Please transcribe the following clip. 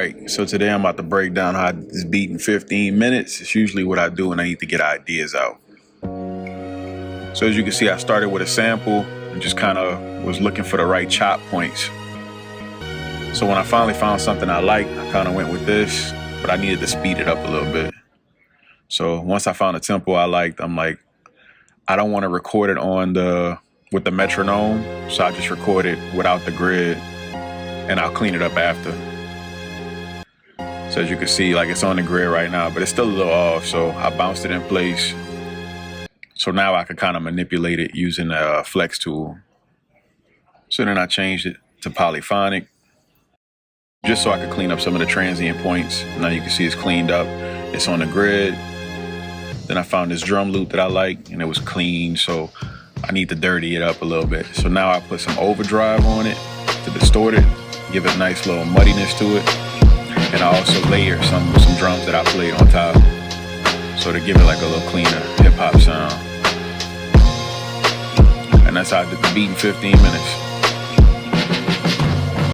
Alright, so today I'm about to break down how this beat in 15 minutes. It's usually what I do when I need to get ideas out. So as you can see, I started with a sample and just kind of was looking for the right chop points. So when I finally found something I liked, I kind of went with this, but I needed to speed it up a little bit. So once I found a tempo I liked, I'm like, I don't want to record it with the metronome, so I just record it without the grid, and I'll clean it up after. So as you can see, like, it's on the grid right now, but it's still a little off, so I bounced it in place. So now I can kind of manipulate it using the flex tool. So then I changed it to polyphonic, just so I could clean up some of the transient points. Now you can see it's cleaned up. It's on the grid. Then I found this drum loop that I like, and it was clean, so I need to dirty it up a little bit. So now I put some overdrive on it to distort it, give it a nice little muddiness to it. And I also layer some drums that I played on top, so to give it like a little cleaner hip hop sound. And that's how I did the beat in 15 minutes.